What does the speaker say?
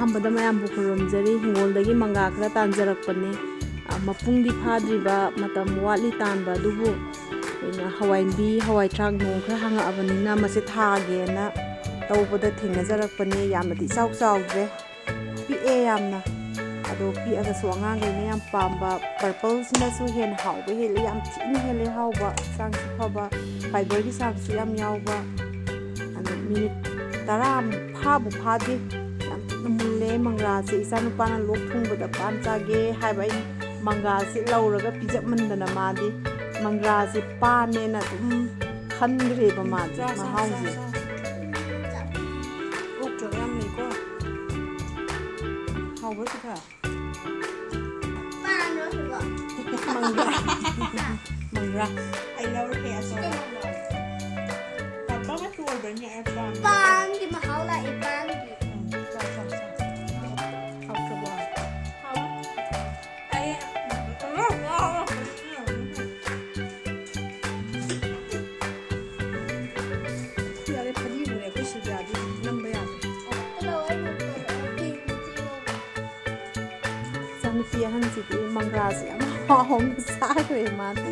ꯑꯍꯥꯟꯕꯗ ꯃꯌꯥꯝꯕꯨ ꯈꯨꯔꯨꯝꯖꯔꯤ ꯍꯤꯡꯒꯣꯜꯗꯒꯤ ꯃꯪꯒ꯭ꯔꯥ ꯈꯔ ꯇꯥꯟꯖꯔꯛꯄꯅꯦ ꯃꯄꯨꯡꯗꯤ ꯐꯥꯗ꯭ꯔꯤꯕ ꯃꯇꯝ ꯋꯥꯠꯂꯤ ꯇꯥꯟꯕ ꯑꯗꯨꯕꯨ ꯑꯩꯅ ꯍꯋꯥꯏꯟꯕꯤ ꯍꯋꯥꯏꯊꯔꯥꯛ ꯅꯣꯡ ꯈꯔ ꯍꯥꯡꯉꯛꯑꯕꯅꯤꯅ ꯃꯁꯤ ꯊꯥꯒꯦꯅ ꯇꯧꯕꯗ ꯊꯦꯡꯅꯖꯔꯛꯄꯅꯦ ꯌꯥꯝꯅꯗꯤ ꯏꯆꯥꯎ ꯆꯥꯎꯗ꯭ꯔꯦ ꯄꯤꯛꯑꯦ ꯌꯥꯝꯅ ꯑꯗꯣ ꯄꯤꯛꯑꯒꯁꯨ ꯑꯉꯥꯡꯈꯩꯅ ꯌꯥꯝ ꯄꯥꯝꯕ ꯄꯔꯄꯜꯁꯤꯅꯁꯨ ꯍꯦꯟꯅ ꯍꯥꯎꯕ ꯍꯦꯜꯂꯤ ꯌꯥꯝ ꯊꯤꯅ ꯍꯦꯜꯂꯦ ꯍꯥꯎꯕ ꯍꯛꯆꯥꯡꯁꯨ ꯐꯕ ꯐꯥꯏꯕꯔꯒꯤ ꯆꯥꯡꯁꯨ ꯌꯥꯝ ꯌꯥꯎꯕ ꯑꯗꯣ ꯃꯤꯅꯤꯠ 10 ꯐꯥꯕꯨ ꯐꯥꯗꯦ ꯌꯥꯝ ꯊꯤꯅ ꯃꯨꯜꯂꯦ ꯃꯪꯒ꯭ꯔꯥꯁꯦ ꯏꯆꯥꯅꯨꯄꯥꯅ ꯂꯣꯛ ꯊꯨꯡꯕꯗ ꯄꯥꯟ ꯆꯥꯒꯦ ꯍꯥꯏꯕ ꯑꯩ ꯃꯪꯒ꯭ꯔꯥꯁꯦ ꯂꯧꯔꯒ ꯄꯤꯖꯃꯟꯗꯅ ꯃꯥꯗꯤ ꯃꯪꯒ꯭ꯔꯥꯁꯦ ꯄꯥꯟꯅꯦꯅ ꯑꯗꯨꯝ ꯈꯟꯈ꯭ꯔꯦꯕ ꯃꯥꯗꯤ ꯃꯍꯥꯎꯁꯦ ꯑꯣꯛꯇ꯭ꯔꯒ ꯌꯥꯝ ꯂꯩꯀꯣ ꯍꯥꯎꯕ꯭ꯔ ꯁꯤꯈ ꯃꯪꯒ꯭ꯔꯥ ꯃꯪꯒ꯭ꯔꯥ ꯑꯩ ꯂꯧꯔꯛꯀꯦ ꯑꯁꯣꯝ ꯄꯥꯄꯥ ꯃꯆꯨ ꯑꯣꯏꯕꯅꯦ ꯄꯥꯟꯒꯤ ꯃꯍꯥꯎ ꯂꯥꯛꯑꯦ ꯄꯥꯟꯒꯤ ꯍꯥꯎꯇ꯭ꯔꯕꯣ ꯑꯩ ꯌꯥꯔꯦ ꯐꯗꯤꯒꯨꯝꯕꯅꯦ ꯑꯩꯈꯣꯏ ꯁꯤꯗꯗꯤ ꯅꯝꯕ ꯌꯥꯗ꯭ꯔꯦ ꯏꯆꯥꯅꯨꯄꯤ ꯑꯍꯟꯁꯤꯗꯤ ꯃꯪꯒ꯭ꯔꯥꯁꯦ ꯌꯥꯝ ꯍꯥꯎꯅ ꯆꯥꯈ꯭ꯔꯦ ꯃꯥꯗꯤ